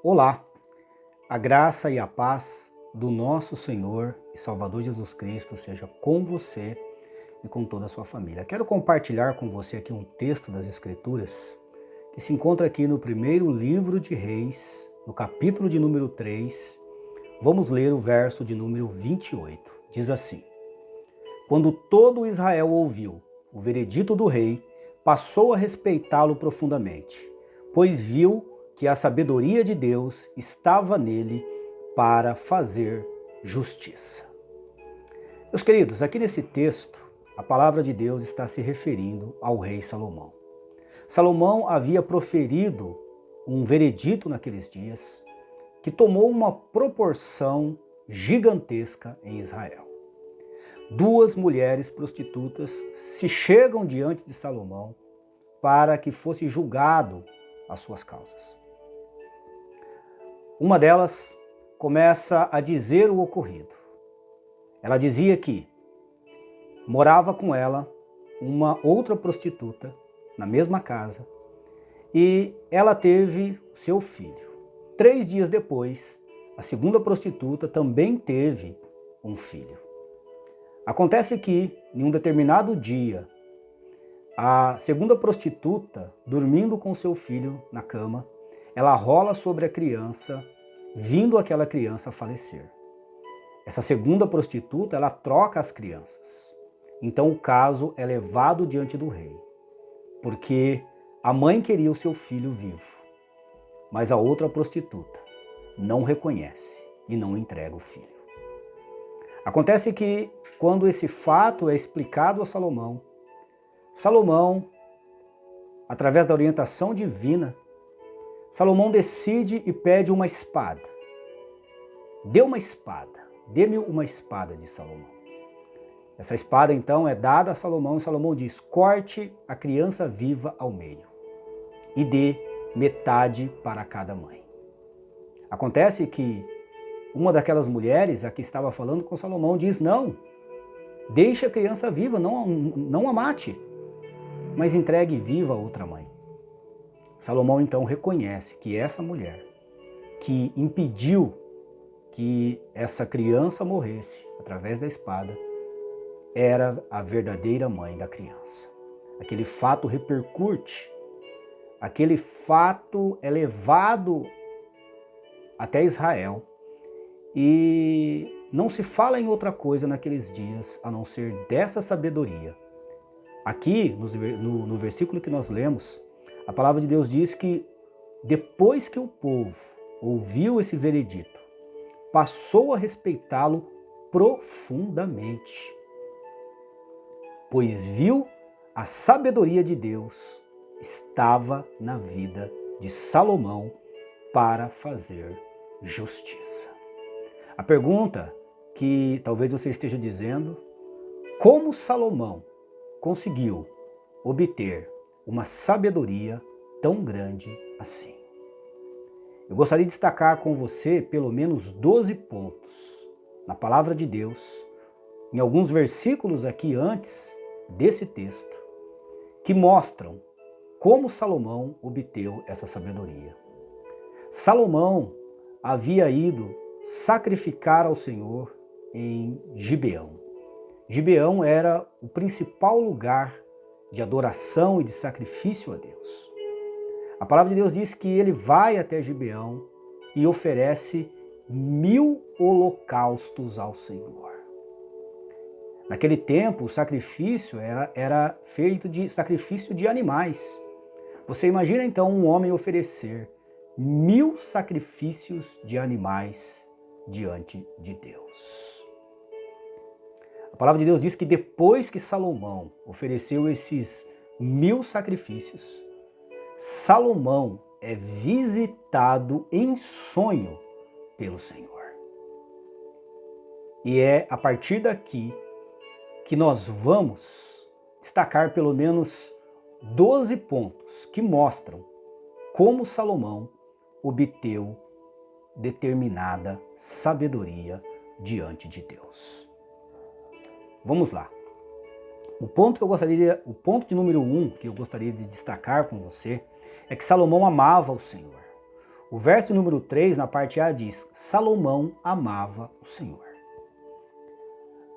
Olá, a graça e a paz do nosso Senhor e Salvador Jesus Cristo seja com você e com toda a sua família. Quero compartilhar com você aqui um texto das Escrituras que se encontra aqui no primeiro livro de Reis, no capítulo de número 3. Vamos ler o verso de número 28. Diz assim: Quando todo Israel ouviu o veredito do rei, passou a respeitá-lo profundamente, pois viu que a sabedoria de Deus estava nele para fazer justiça. Meus queridos, aqui nesse texto, a palavra de Deus está se referindo ao rei Salomão. Salomão havia proferido um veredito naqueles dias que tomou uma proporção gigantesca em Israel. Duas mulheres prostitutas se chegam diante de Salomão para que fosse julgado as suas causas. Uma delas começa a dizer o ocorrido. Ela dizia que morava com ela uma outra prostituta na mesma casa e ela teve seu filho. 3 dias depois, a segunda prostituta também teve um filho. Acontece que, em um determinado dia, a segunda prostituta, dormindo com seu filho na cama, ela rola sobre a criança, vindo aquela criança a falecer. Essa segunda prostituta, ela troca as crianças. Então o caso é levado diante do rei, porque a mãe queria o seu filho vivo, mas a outra prostituta não reconhece e não entrega o filho. Acontece que, quando esse fato é explicado a Salomão, através da orientação divina, Salomão decide e pede uma espada. Dê-me uma espada de Salomão. Essa espada então é dada a Salomão e Salomão diz: corte a criança viva ao meio e dê metade para cada mãe. Acontece que uma daquelas mulheres, a que estava falando com Salomão, diz: não, deixe a criança viva, não a mate, mas entregue viva a outra mãe. Salomão então reconhece que essa mulher que impediu que essa criança morresse através da espada era a verdadeira mãe da criança. Aquele fato repercute, aquele fato é levado até Israel e não se fala em outra coisa naqueles dias a não ser dessa sabedoria. Aqui, no versículo que nós lemos, a palavra de Deus diz que depois que o povo ouviu esse veredito, passou a respeitá-lo profundamente, pois viu a sabedoria de Deus estava na vida de Salomão para fazer justiça. A pergunta que talvez você esteja dizendo: como Salomão conseguiu obter uma sabedoria tão grande assim? Eu gostaria de destacar com você pelo menos 12 pontos na palavra de Deus, em alguns versículos aqui antes desse texto, que mostram como Salomão obteve essa sabedoria. Salomão havia ido sacrificar ao Senhor em Gibeão. Gibeão era o principal lugar de adoração e de sacrifício a Deus. A palavra de Deus diz que ele vai até Gibeão e oferece 1000 holocaustos ao Senhor. Naquele tempo, o sacrifício era feito de sacrifício de animais. Você imagina então um homem oferecer 1000 sacrifícios de animais diante de Deus. A palavra de Deus diz que depois que Salomão ofereceu esses 1000 sacrifícios, Salomão é visitado em sonho pelo Senhor. E é a partir daqui que nós vamos destacar pelo menos 12 pontos que mostram como Salomão obteve determinada sabedoria diante de Deus. Vamos lá. O ponto de número 1 que eu gostaria de destacar com você é que Salomão amava o Senhor. O verso número 3, na parte A, diz: Salomão amava o Senhor.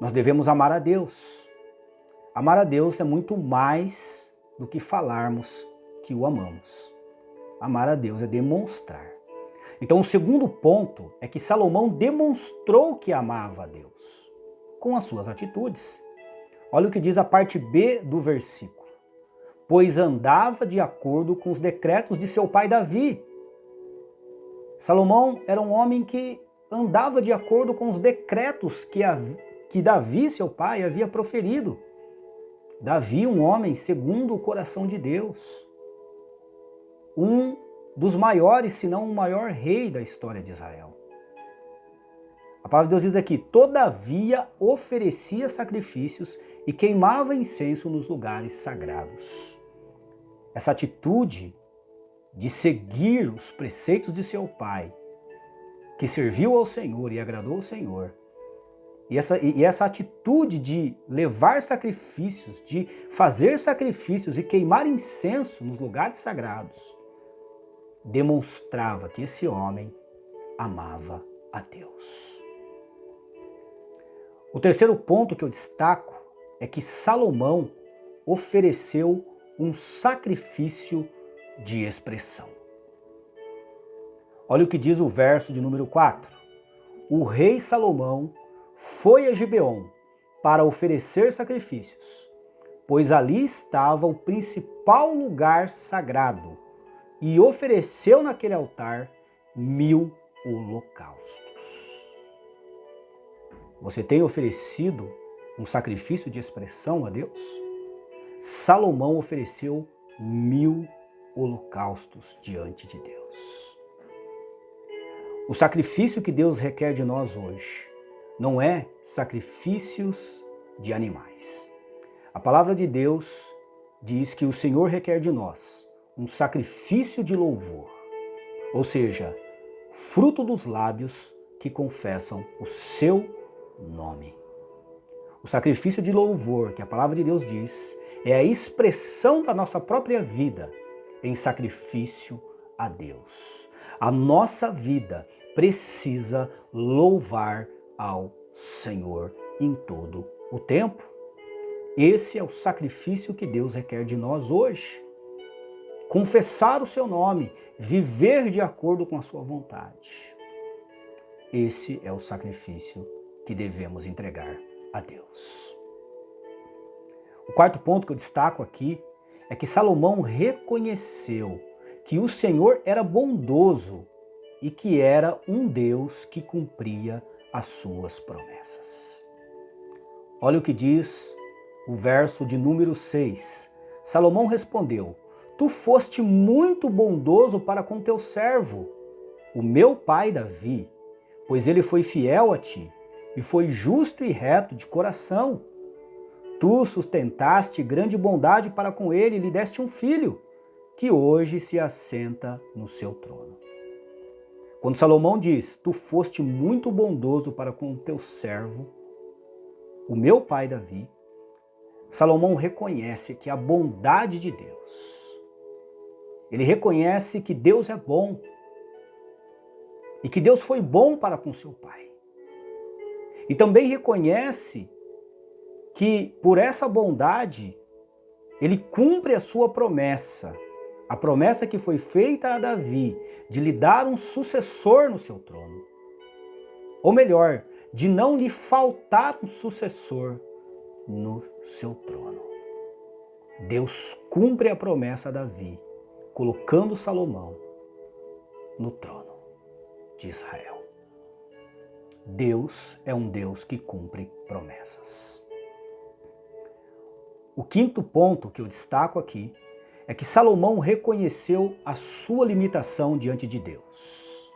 Nós devemos amar a Deus. Amar a Deus é muito mais do que falarmos que o amamos. Amar a Deus é demonstrar. Então, o segundo ponto é que Salomão demonstrou que amava a Deus com as suas atitudes. Olha o que diz a parte B do versículo. Pois andava de acordo com os decretos de seu pai Davi. Salomão era um homem que andava de acordo com os decretos que Davi, seu pai, havia proferido. Davi, um homem segundo o coração de Deus. Um dos maiores, se não o maior rei da história de Israel. A palavra de Deus diz aqui: todavia oferecia sacrifícios e queimava incenso nos lugares sagrados. Essa atitude de seguir os preceitos de seu pai, que serviu ao Senhor e agradou ao Senhor, e essa atitude de levar sacrifícios, de fazer sacrifícios e queimar incenso nos lugares sagrados, demonstrava que esse homem amava a Deus. O terceiro ponto que eu destaco é que Salomão ofereceu um sacrifício de expressão. Olha o que diz o verso de número 4. O rei Salomão foi a Gibeon para oferecer sacrifícios, pois ali estava o principal lugar sagrado, e ofereceu naquele altar 1000 holocaustos. Você tem oferecido um sacrifício de expressão a Deus? Salomão ofereceu 1000 holocaustos diante de Deus. O sacrifício que Deus requer de nós hoje não é sacrifícios de animais. A palavra de Deus diz que o Senhor requer de nós um sacrifício de louvor, ou seja, fruto dos lábios que confessam o seu nome. O sacrifício de louvor que a palavra de Deus diz é a expressão da nossa própria vida em sacrifício a Deus. A nossa vida precisa louvar ao Senhor em todo o tempo. Esse é o sacrifício que Deus requer de nós hoje. Confessar o seu nome, viver de acordo com a sua vontade. Esse é o sacrifício que devemos entregar a Deus. O quarto ponto que eu destaco aqui é que Salomão reconheceu que o Senhor era bondoso e que era um Deus que cumpria as suas promessas. Olha o que diz o verso de número 6. Salomão respondeu: Tu foste muito bondoso para com teu servo, o meu pai Davi, pois ele foi fiel a ti e foi justo e reto de coração. Tu sustentaste grande bondade para com ele e lhe deste um filho, que hoje se assenta no seu trono. Quando Salomão diz: Tu foste muito bondoso para com o teu servo, o meu pai Davi, Salomão reconhece que a bondade de Deus, ele reconhece que Deus é bom e que Deus foi bom para com seu pai. E também reconhece que por essa bondade ele cumpre a sua promessa, a promessa que foi feita a Davi de lhe dar um sucessor no seu trono. Ou melhor, de não lhe faltar um sucessor no seu trono. Deus cumpre a promessa a Davi, colocando Salomão no trono de Israel. Deus é um Deus que cumpre promessas. O quinto ponto que eu destaco aqui é que Salomão reconheceu a sua limitação diante de Deus.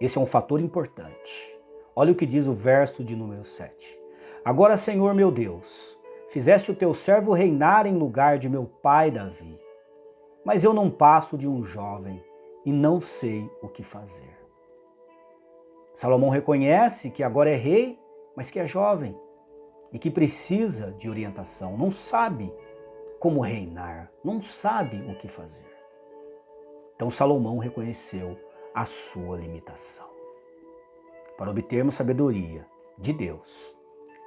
Esse é um fator importante. Olha o que diz o verso de número 7. Agora, Senhor meu Deus, fizeste o teu servo reinar em lugar de meu pai Davi. Mas eu não passo de um jovem e não sei o que fazer. Salomão reconhece que agora é rei, mas que é jovem e que precisa de orientação, não sabe como reinar, não sabe o que fazer. Então Salomão reconheceu a sua limitação. Para obtermos sabedoria de Deus,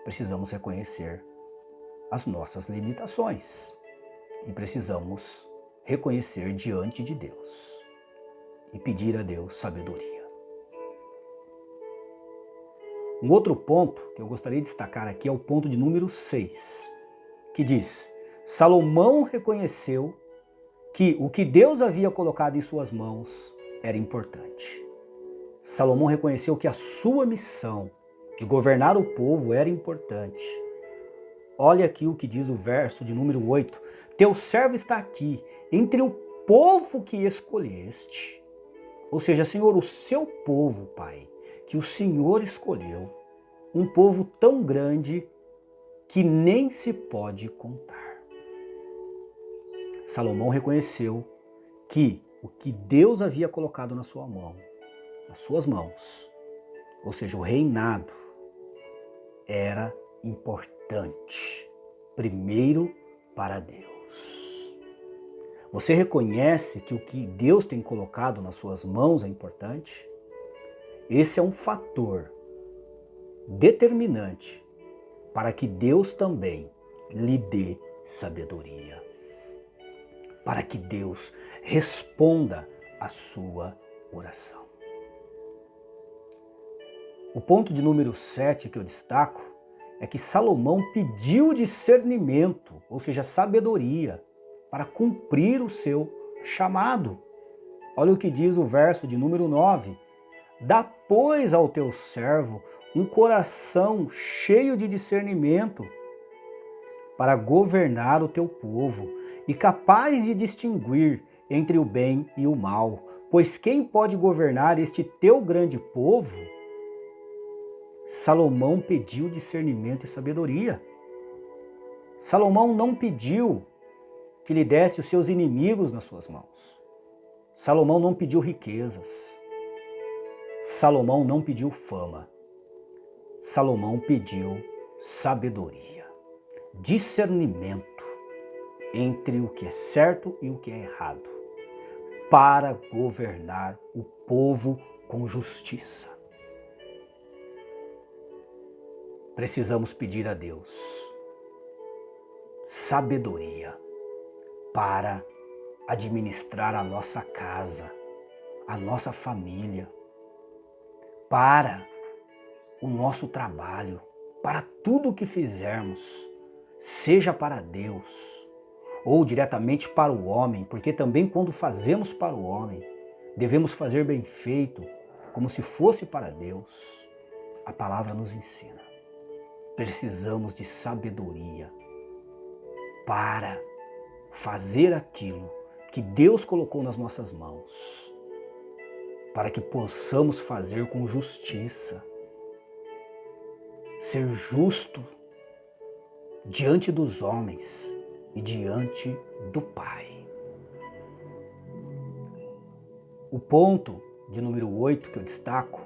precisamos reconhecer as nossas limitações e precisamos reconhecer diante de Deus e pedir a Deus sabedoria. Um outro ponto que eu gostaria de destacar aqui é o ponto de número 6, que diz: Salomão reconheceu que o que Deus havia colocado em suas mãos era importante. Salomão reconheceu que a sua missão de governar o povo era importante. Olha aqui o que diz o verso de número 8. Teu servo está aqui, entre o povo que escolheste. Ou seja, Senhor, o seu povo, Pai, que o Senhor escolheu, um povo tão grande que nem se pode contar. Salomão reconheceu que o que Deus havia colocado na sua mão, nas suas mãos, ou seja, o reinado, era importante, primeiro para Deus. Você reconhece que o que Deus tem colocado nas suas mãos é importante? Esse é um fator determinante para que Deus também lhe dê sabedoria, para que Deus responda a sua oração. O ponto de número 7 que eu destaco é que Salomão pediu discernimento, ou seja, sabedoria, para cumprir o seu chamado. Olha o que diz o verso de número 9. Dá, pois, ao teu servo um coração cheio de discernimento para governar o teu povo e capaz de distinguir entre o bem e o mal. Pois quem pode governar este teu grande povo? Salomão pediu discernimento e sabedoria. Salomão não pediu que lhe desse os seus inimigos nas suas mãos. Salomão não pediu riquezas. Salomão não pediu fama. Salomão pediu sabedoria, discernimento entre o que é certo e o que é errado, para governar o povo com justiça. Precisamos pedir a Deus sabedoria para administrar a nossa casa, a nossa família, para o nosso trabalho, para tudo o que fizermos, seja para Deus ou diretamente para o homem, porque também quando fazemos para o homem, devemos fazer bem feito, como se fosse para Deus. A palavra nos ensina. Precisamos de sabedoria para fazer aquilo que Deus colocou nas nossas mãos, para que possamos fazer com justiça, ser justo diante dos homens e diante do Pai. O ponto de número 8 que eu destaco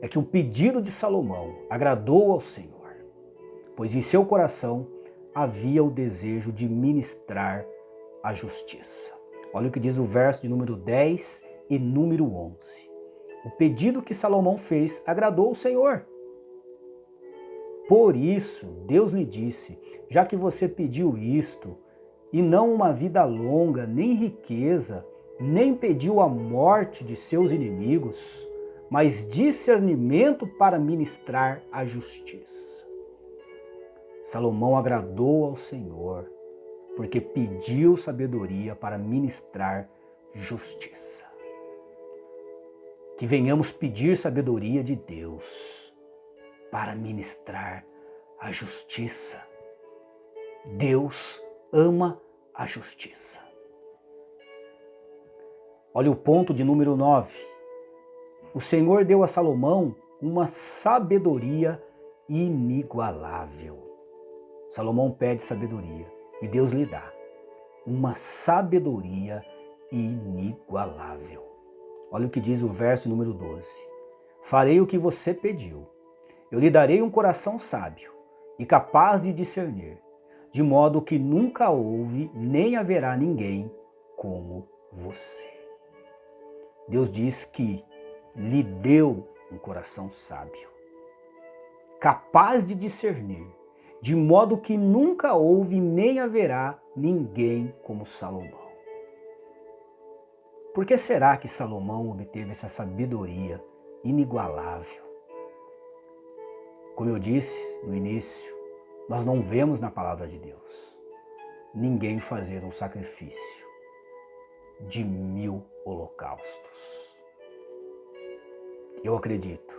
é que o pedido de Salomão agradou ao Senhor, pois em seu coração havia o desejo de ministrar a justiça. Olha o que diz o verso de número 10 e número 11. O pedido que Salomão fez agradou ao Senhor. Por isso, Deus lhe disse: já que você pediu isto, e não uma vida longa, nem riqueza, nem pediu a morte de seus inimigos, mas discernimento para ministrar a justiça. Salomão agradou ao Senhor, porque pediu sabedoria para ministrar justiça. Que venhamos pedir sabedoria de Deus para ministrar a justiça. Deus ama a justiça. Olha o ponto de número 9. O Senhor deu a Salomão uma sabedoria inigualável. Salomão pede sabedoria e Deus lhe dá uma sabedoria inigualável. Olha o que diz o verso número 12. Farei o que você pediu. Eu lhe darei um coração sábio e capaz de discernir, de modo que nunca houve nem haverá ninguém como você. Deus diz que lhe deu um coração sábio, capaz de discernir, de modo que nunca houve nem haverá ninguém como Salomão. Por que será que Salomão obteve essa sabedoria inigualável? Como eu disse no início, nós não vemos na palavra de Deus ninguém fazer um sacrifício de 1000 holocaustos. Eu acredito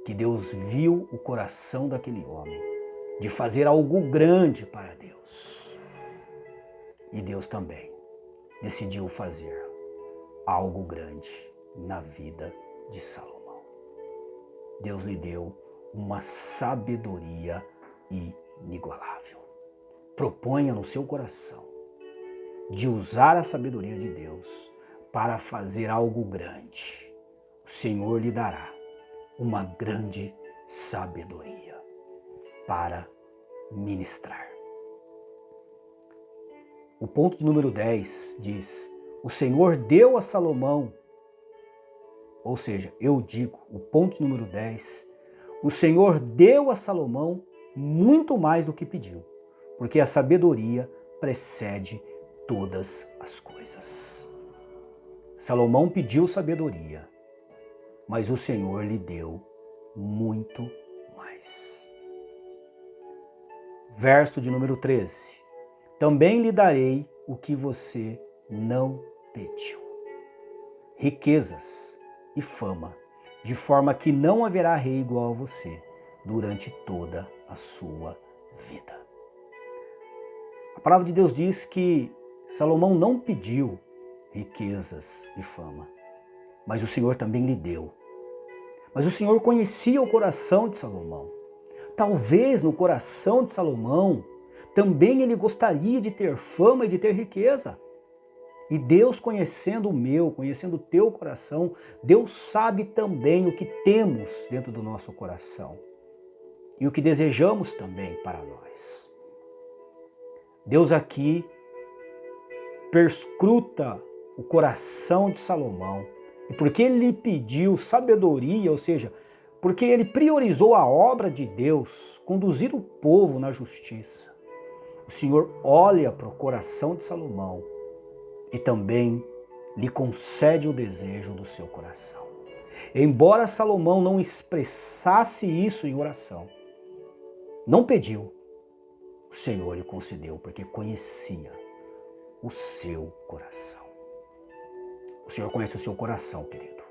que Deus viu o coração daquele homem de fazer algo grande para Deus. E Deus também decidiu fazer algo grande na vida de Salomão. Deus lhe deu uma sabedoria inigualável. Proponha no seu coração de usar a sabedoria de Deus para fazer algo grande. O Senhor lhe dará uma grande sabedoria para ministrar. O ponto de número 10 diz: o Senhor deu a Salomão, ou seja, eu digo, o ponto de número 10, o Senhor deu a Salomão muito mais do que pediu, porque a sabedoria precede todas as coisas. Salomão pediu sabedoria, mas o Senhor lhe deu muito mais. Verso de número 13. Também lhe darei o que você não pediu: riquezas e fama, de forma que não haverá rei igual a você durante toda a sua vida. A palavra de Deus diz que Salomão não pediu riquezas e fama, mas o Senhor também lhe deu. Mas o Senhor conhecia o coração de Salomão. Talvez no coração de Salomão também ele gostaria de ter fama e de ter riqueza. E Deus, conhecendo o meu, conhecendo o teu coração, Deus sabe também o que temos dentro do nosso coração e o que desejamos também para nós. Deus aqui perscruta o coração de Salomão, e porque ele lhe pediu sabedoria, ou seja, porque ele priorizou a obra de Deus, conduzir o povo na justiça, o Senhor olha para o coração de Salomão e também lhe concede o desejo do seu coração. Embora Salomão não expressasse isso em oração, não pediu, o Senhor lhe concedeu, porque conhecia o seu coração. O Senhor conhece o seu coração, querido.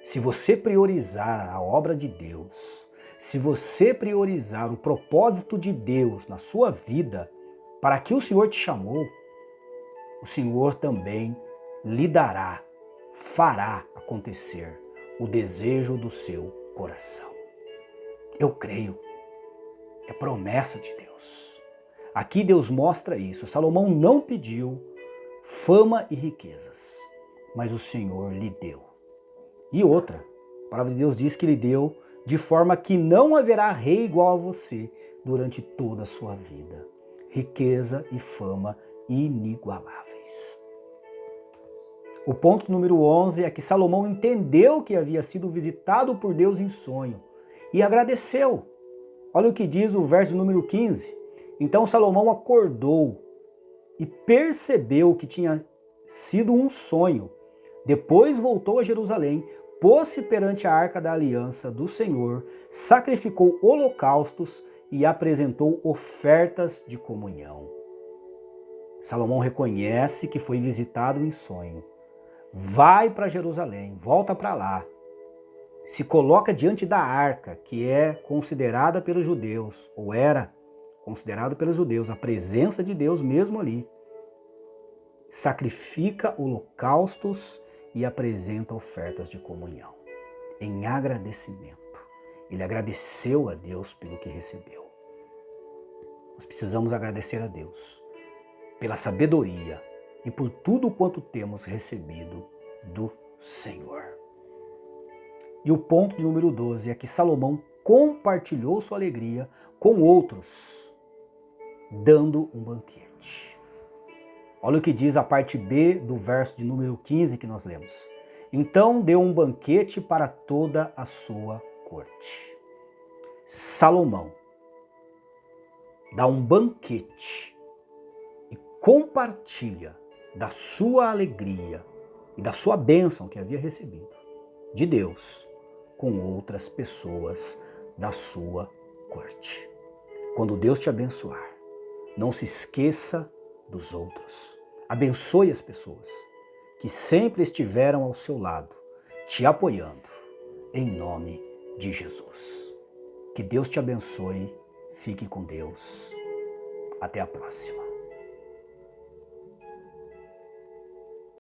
Se você priorizar a obra de Deus, se você priorizar o propósito de Deus na sua vida, para que o Senhor te chamou, o Senhor também lhe dará, fará acontecer o desejo do seu coração. Eu creio, é promessa de Deus. Aqui Deus mostra isso. Salomão não pediu fama e riquezas, mas o Senhor lhe deu. E outra, a palavra de Deus diz que lhe deu de forma que não haverá rei igual a você durante toda a sua vida. Riqueza e fama inigualáveis. O ponto número 11 é que Salomão entendeu que havia sido visitado por Deus em sonho e agradeceu. Olha o que diz o verso número 15. Então Salomão acordou e percebeu que tinha sido um sonho. Depois voltou a Jerusalém, pôs-se perante a arca da aliança do Senhor, sacrificou holocaustos e apresentou ofertas de comunhão. Salomão reconhece que foi visitado em sonho. Vai para Jerusalém, volta para lá. Se coloca diante da arca, que é considerada pelos judeus, ou era considerado pelos judeus, a presença de Deus mesmo ali. Sacrifica holocaustos e apresenta ofertas de comunhão, em agradecimento. Ele agradeceu a Deus pelo que recebeu. Nós precisamos agradecer a Deus pela sabedoria e por tudo quanto temos recebido do Senhor. E o ponto de número 12 é que Salomão compartilhou sua alegria com outros, dando um banquete. Olha o que diz a parte B do verso de número 15 que nós lemos. Então deu um banquete para toda a sua corte. Salomão dá um banquete e compartilha da sua alegria e da sua bênção que havia recebido de Deus com outras pessoas da sua corte. Quando Deus te abençoar, não se esqueça dos outros. Abençoe as pessoas que sempre estiveram ao seu lado, te apoiando, em nome de Jesus. Que Deus te abençoe, fique com Deus. Até a próxima.